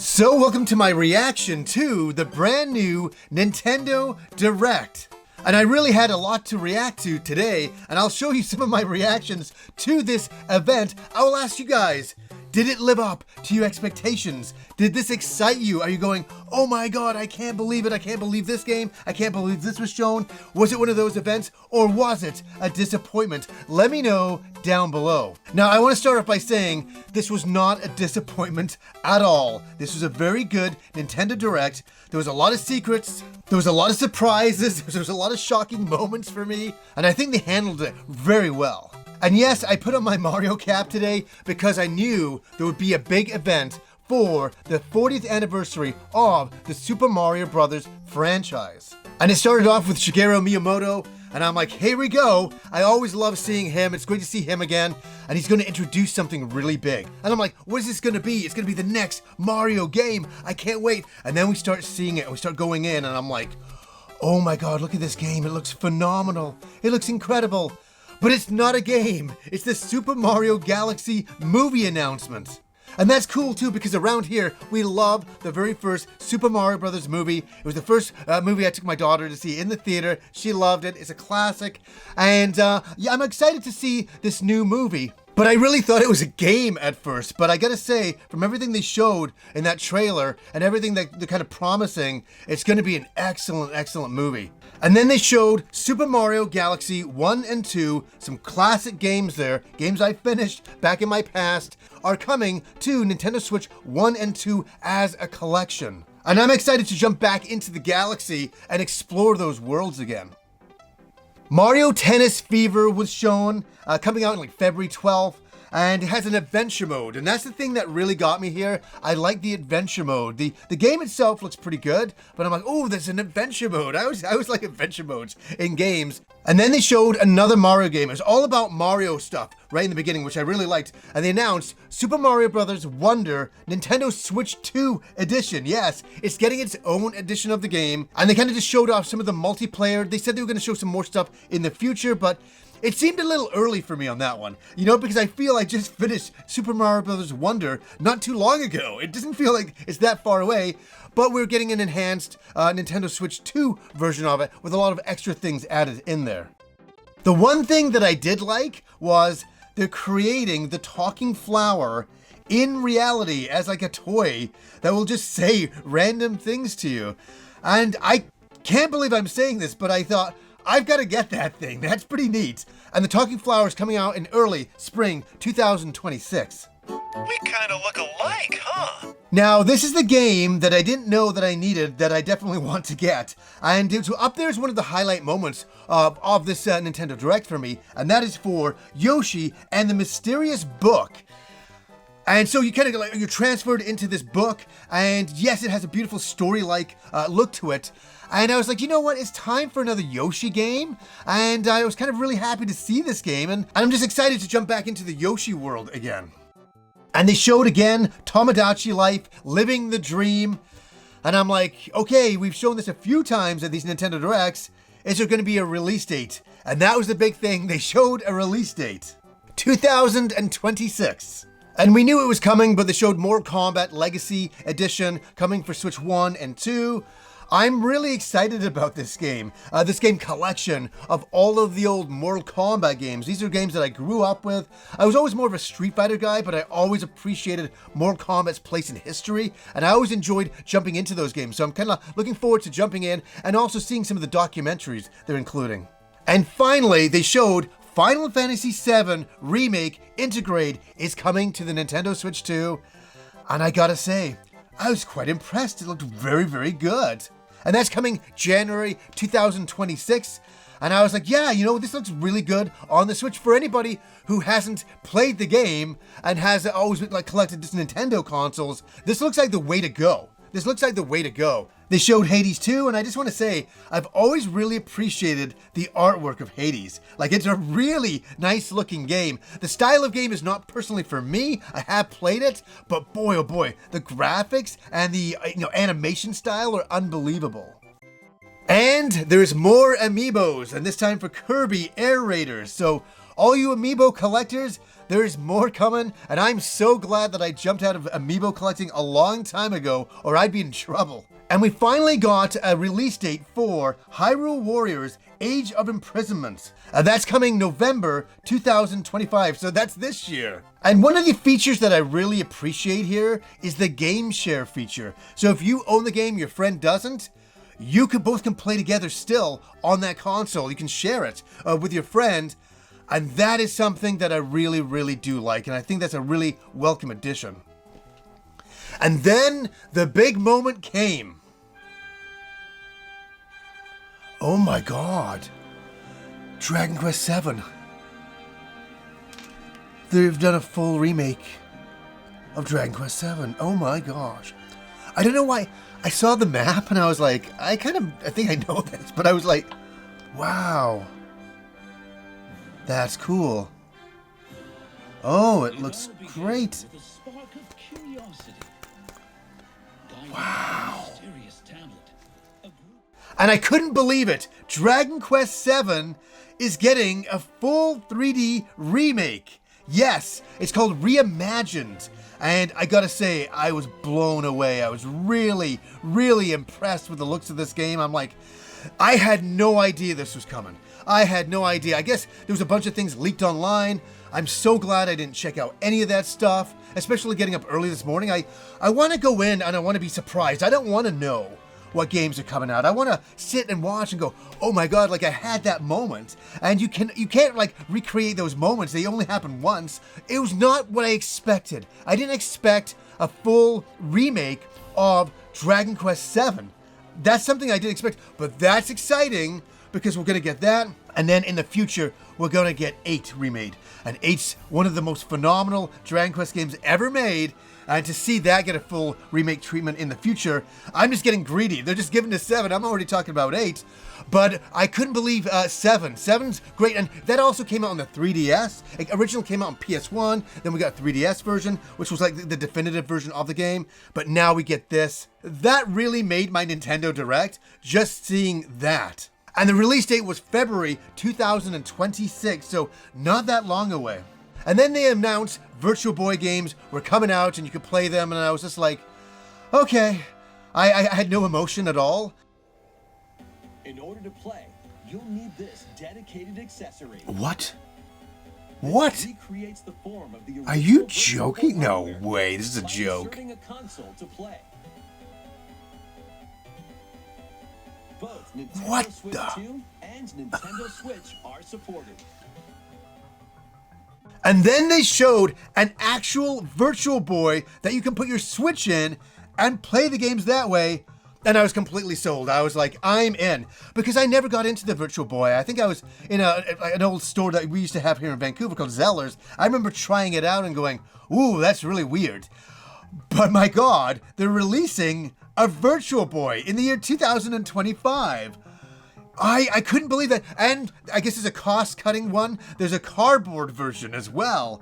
So welcome to my reaction to the brand new Nintendo Direct. And I really had a lot to react to today, and I'll show you some of my reactions to this event. I will ask you guys, did it live up to your expectations? Did this excite you? Are you going, oh my god, I can't believe it, I can't believe this game, I can't believe this was shown? Was it one of those events, or was it a disappointment? Let me know down below. Now, I want to start off by saying this was not a disappointment at all. This was a very good Nintendo Direct. There was a lot of secrets, there was a lot of surprises, there was a lot of shocking moments for me, and I think they handled it very well. And yes, I put on my Mario cap today because I knew there would be a big event for the 40th anniversary of the Super Mario Bros. Franchise. And it started off with Shigeru Miyamoto, and I'm like, here we go. I always love seeing him. It's great to see him again, and he's going to introduce something really big. And I'm like, what is this going to be? It's going to be the next Mario game. I can't wait. And then we start seeing it, and we start going in, and I'm like, oh my god, look at this game. It looks phenomenal. It looks incredible. But it's not a game. It's the Super Mario Galaxy movie announcement. And that's cool too, because around here, we love the very first Super Mario Bros. Movie. It was the first movie I took my daughter to see in the theater. She loved it. It's a classic. And yeah, I'm excited to see this new movie. But I really thought it was a game at first. But I gotta say, from everything they showed in that trailer and everything that they're kind of promising, it's gonna be an excellent, excellent movie. And then they showed Super Mario Galaxy 1 and 2, some classic games there, games I finished back in my past, are coming to Nintendo Switch 1 and 2 as a collection. And I'm excited to jump back into the galaxy and explore those worlds again. Mario Tennis Fever was shown, coming out in like February 12th, and it has an adventure mode, and that's the thing that really got me here. I like the adventure mode. The game itself looks pretty good, but I'm like, oh, there's an adventure mode. I always like adventure modes in games. And then they showed another Mario game. It was all about Mario stuff right in the beginning, which I really liked. And they announced Super Mario Bros. Wonder Nintendo Switch 2 edition. Yes, it's getting its own edition of the game. And they kind of just showed off some of the multiplayer. They said they were going to show some more stuff in the future, but it seemed a little early for me on that one, you know, because I feel I just finished Super Mario Bros. Wonder not too long ago. It doesn't feel like it's that far away, but we're getting an enhanced Nintendo Switch 2 version of it with a lot of extra things added in there. The one thing that I did like was they're creating the talking flower in reality as like a toy that will just say random things to you. And I can't believe I'm saying this, but I thought, I've got to get that thing. That's pretty neat. And the Talking Flower is coming out in early spring 2026. We kind of look alike, huh? Now, this is the game that I didn't know that I needed that I definitely want to get. And so up there is one of the highlight moments of this Nintendo Direct for me, and that is for Yoshi and the Mysterious Book. And so you kind of like, you're transferred into this book, and yes, it has a beautiful story-like look to it. And I was like, you know what? It's time for another Yoshi game. And I was kind of really happy to see this game, and I'm just excited to jump back into the Yoshi world again. And they showed again Tomodachi Life, Living the Dream. And I'm like, okay, we've shown this a few times at these Nintendo Directs. Is there going to be a release date? And that was the big thing. They showed a release date. 2026. And we knew it was coming, but they showed Mortal Kombat Legacy Edition coming for Switch 1 and 2. I'm really excited about this game collection of all of the old Mortal Kombat games. These are games that I grew up with. I was always more of a Street Fighter guy, but I always appreciated Mortal Kombat's place in history, and I always enjoyed jumping into those games. So I'm kind of looking forward to jumping in and also seeing some of the documentaries they're including. And finally, they showed Final Fantasy VII Remake INTERGRADE is coming to the Nintendo Switch 2. And I gotta say, I was quite impressed. It looked very, very good. And that's coming January 2026. And I was like, yeah, you know, this looks really good on the Switch for anybody who hasn't played the game and has always like collected just Nintendo consoles. This looks like the way to go. This looks like the way to go. They showed Hades 2, and I just want to say, I've always really appreciated the artwork of Hades. Like, it's a really nice looking game. The style of game is not personally for me. I have played it, but boy, oh boy, the graphics and the animation style are unbelievable. And there's more amiibos, and this time for Kirby Air Raiders. So all you amiibo collectors, there is more coming, and I'm so glad that I jumped out of amiibo collecting a long time ago, or I'd be in trouble. And we finally got a release date for Hyrule Warriors Age of Imprisonment. That's coming November 2025, so that's this year. And one of the features that I really appreciate here is the game share feature. So if you own the game, your friend doesn't, you both can play together still on that console. You can share it with your friend, and that is something that I really, really do like, and I think that's a really welcome addition. And then the big moment came. Oh my god. Dragon Quest VII. They've done a full remake of Dragon Quest VII. Oh my gosh. I don't know why. I saw the map and I was like, I think I know this, but I was like, wow. That's cool. Oh, it looks great. Wow. And I couldn't believe it. Dragon Quest VII is getting a full 3D remake. Yes, it's called Reimagined. And I gotta say, I was blown away. I was really, really impressed with the looks of this game. I'm like, I had no idea this was coming. I had no idea. I guess there was a bunch of things leaked online. I'm so glad I didn't check out any of that stuff, especially getting up early this morning. I want to go in and I want to be surprised. I don't want to know what games are coming out. I want to sit and watch and go, oh my god, like I had that moment. And you can't like recreate those moments. They only happen once. It was not what I expected. I didn't expect a full remake of Dragon Quest VII. That's something I didn't expect, but that's exciting because we're going to get that. And then in the future, we're going to get 8 remade. And 8's one of the most phenomenal Dragon Quest games ever made. And to see that get a full remake treatment in the future, I'm just getting greedy. They're just giving us 7. I'm already talking about 8. But I couldn't believe 7. 7's great. And that also came out on the 3DS. It originally came out on PS1. Then we got a 3DS version, which was like the definitive version of the game. But now we get this. That really made my Nintendo Direct, just seeing that. And the release date was February 2026, so not that long away. And then they announced Virtual Boy games were coming out and you could play them, and I was just like, okay. I had no emotion at all. In order to play, you'll need this dedicated accessory. What? What? Recreates the form of the Are you joking? No way, this is a joke. Inserting a console to play. Both Nintendo What Switch the? 2 and Nintendo Switch are supported. And then they showed an actual Virtual Boy that you can put your Switch in and play the games that way. And I was completely sold. I was like, I'm in. Because I never got into the Virtual Boy. I think I was in an old store that we used to have here in Vancouver called Zeller's. I remember trying it out and going, ooh, that's really weird. But my god, they're releasing a Virtual Boy in the year 2025. I couldn't believe that. And I guess there's a cost-cutting one. There's a cardboard version as well.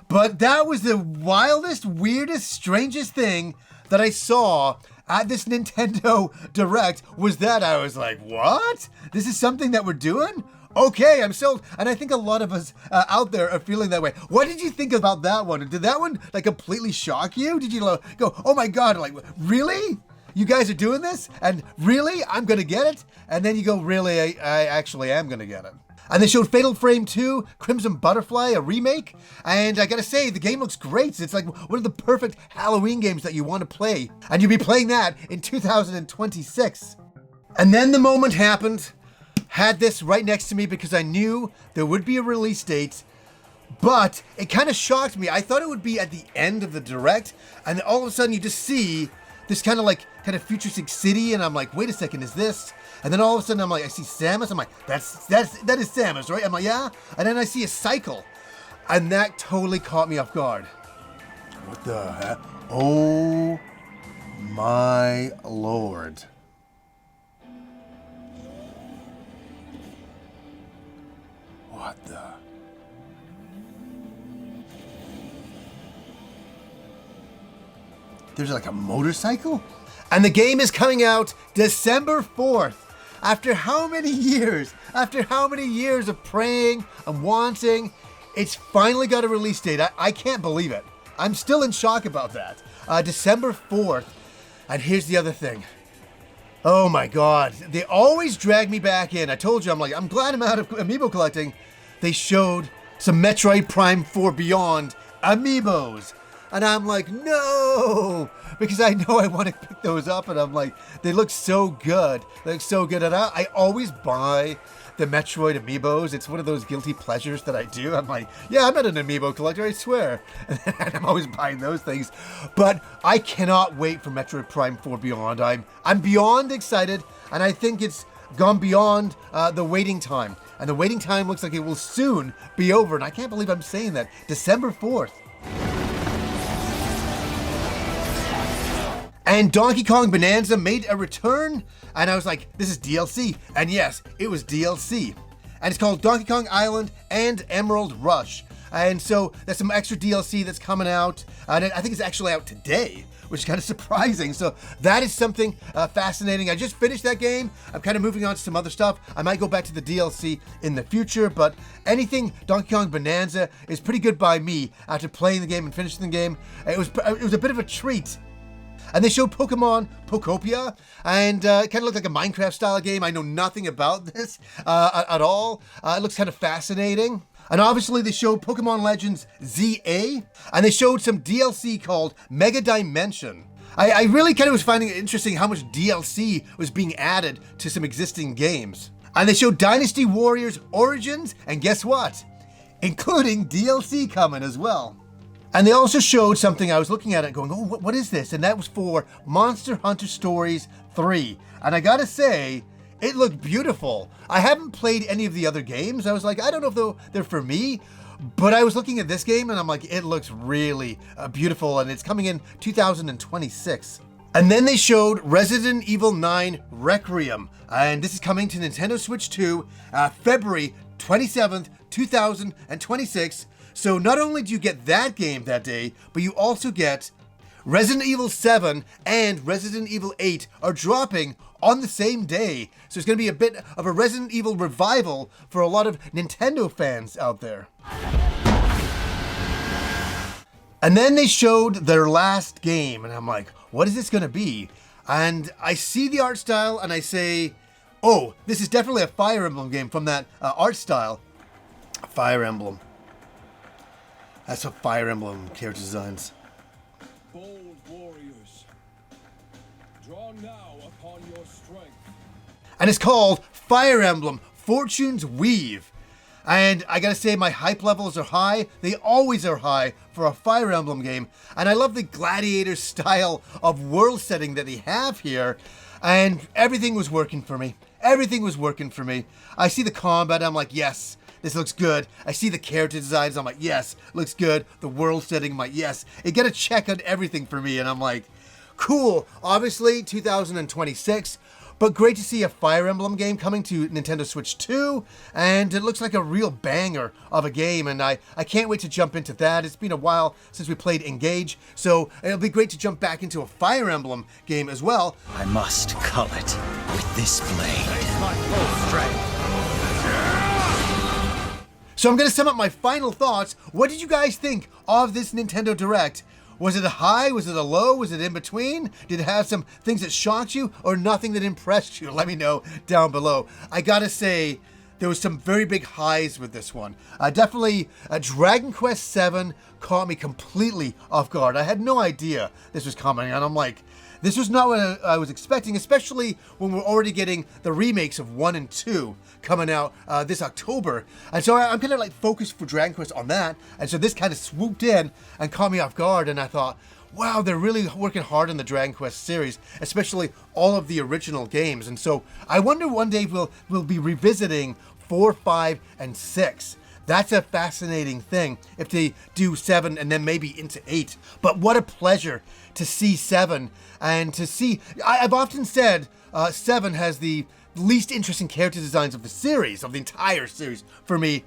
But that was the wildest, weirdest, strangest thing that I saw at this Nintendo Direct, was that I was like, what? This is something that we're doing? Okay, I'm sold. And I think a lot of us out there are feeling that way. What did you think about that one? Did that one like completely shock you? Did you go, oh my god, like, really? You guys are doing this? And really? I'm gonna get it? And then you go, really, I actually am gonna get it. And they showed Fatal Frame 2, Crimson Butterfly, a remake. And I gotta say, the game looks great. It's like one of the perfect Halloween games that you want to play. And you'll be playing that in 2026. And then the moment happened. Had this right next to me because I knew there would be a release date. But it kind of shocked me. I thought it would be at the end of the Direct. And then all of a sudden you just see this kind of futuristic city. And I'm like, wait a second, is this? And then all of a sudden I'm like, I see Samus. I'm like, that is Samus, right? I'm like, yeah. And then I see a cycle. And that totally caught me off guard. What the heck? Oh my lord. What the? There's like a motorcycle? And the game is coming out December 4th. After how many years? After how many years of praying and wanting? It's finally got a release date. I can't believe it. I'm still in shock about that. December 4th. And here's the other thing. Oh my God. They always drag me back in. I told you, I'm glad I'm out of amiibo collecting. They showed some Metroid Prime 4 Beyond amiibos. And I'm like, no, because I know I want to pick those up. And I'm like, they look so good. They look so good. And I always buy the Metroid amiibos. It's one of those guilty pleasures that I do. I'm like, yeah, I'm not an amiibo collector, I swear. And I'm always buying those things. But I cannot wait for Metroid Prime 4 Beyond. I'm beyond excited. And I think it's gone beyond the waiting time. And the waiting time looks like it will soon be over. And I can't believe I'm saying that. December 4th. And Donkey Kong Bonanza made a return, and I was like, this is DLC. And yes, it was DLC. And it's called Donkey Kong Island and Emerald Rush. And so there's some extra DLC that's coming out, and I think it's actually out today, which is kind of surprising. So that is something fascinating. I just finished that game. I'm kind of moving on to some other stuff. I might go back to the DLC in the future, but anything Donkey Kong Bonanza is pretty good by me after playing the game and finishing the game. It was a bit of a treat. And they showed Pokemon Pokopia, and it kind of looked like a Minecraft style game. I know nothing about this at all. It looks kind of fascinating. And obviously they showed Pokemon Legends ZA, and they showed some DLC called Mega Dimension. I really kind of was finding it interesting how much DLC was being added to some existing games. And they showed Dynasty Warriors Origins, and guess what? Including DLC coming as well. And they also showed something, I was looking at it going, oh, what is this? And that was for Monster Hunter Stories 3. And I gotta say, it looked beautiful. I haven't played any of the other games. I was like, I don't know if they're for me, but I was looking at this game and I'm like, it looks really beautiful, and it's coming in 2026. And then they showed Resident Evil 9 Requiem, and this is coming to Nintendo Switch 2, February 27th, 2026. So not only do you get that game that day, but you also get Resident Evil 7 and Resident Evil 8 are dropping on the same day. So it's going to be a bit of a Resident Evil revival for a lot of Nintendo fans out there. And then they showed their last game, and I'm like, what is this going to be? And I see the art style and I say, oh, this is definitely a Fire Emblem game from that art style. Fire Emblem. That's what Fire Emblem character designs. Bold warriors, draw now upon your strength. And it's called Fire Emblem Fortune's Weave. And I gotta say, my hype levels are high. They always are high for a Fire Emblem game. And I love the gladiator style of world setting that they have here. And everything was working for me. Everything was working for me. I see the combat, I'm like, yes, this looks good. I see the character designs, I'm like, yes, looks good. The world setting, I'm like, yes. It got a check on everything for me, and I'm like, cool. Obviously, 2026, but great to see a Fire Emblem game coming to Nintendo Switch 2, and it looks like a real banger of a game, and I can't wait to jump into that. It's been a while since we played Engage, so it'll be great to jump back into a Fire Emblem game as well. I must cull it with this blade. My full strength. So I'm going to sum up my final thoughts. What did you guys think of this Nintendo Direct? Was it a high? Was it a low? Was it in between? Did it have some things that shocked you or nothing that impressed you? Let me know down below. I gotta say, there was some very big highs with this one. Definitely, Dragon Quest VII caught me completely off guard. I had no idea this was coming, and I'm like, this was not what I was expecting, especially when we're already getting the remakes of 1 and 2 coming out this October. And so I'm kind of like focused for Dragon Quest on that. And so this kind of swooped in and caught me off guard. And I thought, wow, they're really working hard on the Dragon Quest series, especially all of the original games. And so I wonder one day we'll be revisiting 4, 5, and 6. That's a fascinating thing if they do 7 and then maybe into 8. But what a pleasure to see 7 and to see... I've often said 7 has the least interesting character designs of the series, of the entire series for me.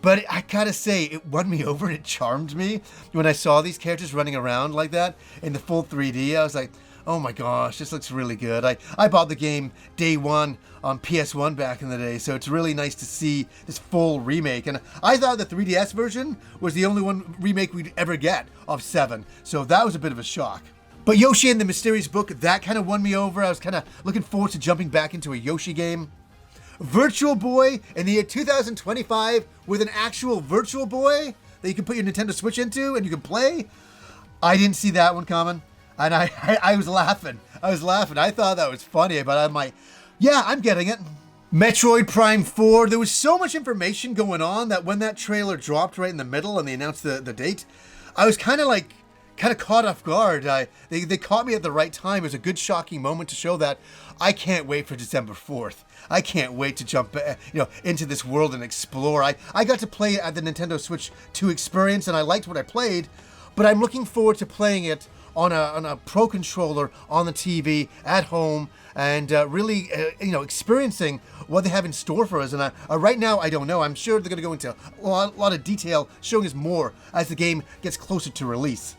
But I gotta say, it won me over. It charmed me when I saw these characters running around like that in the full 3D. I was like, Oh my gosh, this looks really good. I bought the game day one on PS1 back in the day, so it's really nice to see this full remake. And I thought the 3DS version was the only one remake we'd ever get of 7, so that was a bit of a shock. But Yoshi and the Mysterious Book, that kind of won me over. I was kind of looking forward to jumping back into a Yoshi game. Virtual Boy in the year 2025 with an actual Virtual Boy that you can put your Nintendo Switch into and you can play. I didn't see that one coming. And I was laughing. I thought that was funny, but I'm like, yeah, I'm getting it. Metroid Prime 4. There was so much information going on that when that trailer dropped right in the middle and they announced the date, I was kind of caught off guard. They caught me at the right time. It was a good shocking moment to show that I can't wait for December 4th. I can't wait to jump into this world and explore. I got to play at the Nintendo Switch 2 experience and I liked what I played, but I'm looking forward to playing it on a Pro Controller on the TV at home and really experiencing what they have in store for us. And right now, I don't know. I'm sure they're going to go into a lot of detail, showing us more as the game gets closer to release.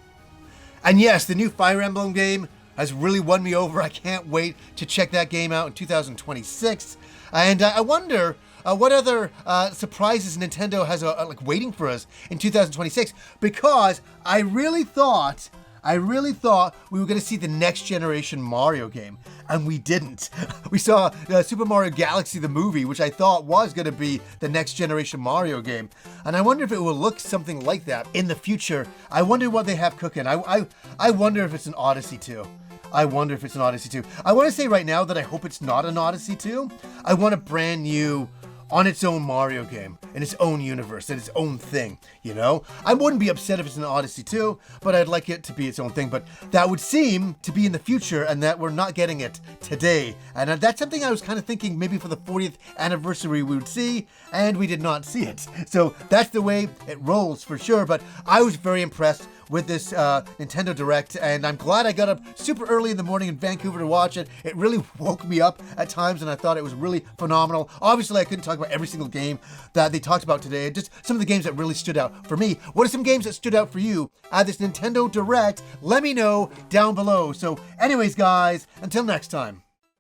And yes, the new Fire Emblem game has really won me over. I can't wait to check that game out in 2026. And I wonder what other surprises Nintendo has waiting for us in 2026, because I really thought we were going to see the next generation Mario game, and we didn't. We saw Super Mario Galaxy, the movie, which I thought was going to be the next generation Mario game. And I wonder if it will look something like that in the future. I wonder what they have cooking. I wonder if it's an Odyssey 2. I want to say right now that I hope it's not an Odyssey 2. I want a brand new, on its own Mario game, in its own universe, in its own thing, I wouldn't be upset if it's an Odyssey 2, but I'd like it to be its own thing. But that would seem to be in the future, and that we're not getting it today. And that's something I was kind of thinking maybe for the 40th anniversary we would see, and we did not see it. So that's the way it rolls for sure. But I was very impressed with this Nintendo Direct, and I'm glad I got up super early in the morning in Vancouver to watch it. It really woke me up at times, and I thought it was really phenomenal. Obviously, I couldn't talk about every single game that they talked about today, just some of the games that really stood out for me. What are some games that stood out for you at this Nintendo Direct? Let me know down below. So anyways, guys, until next time.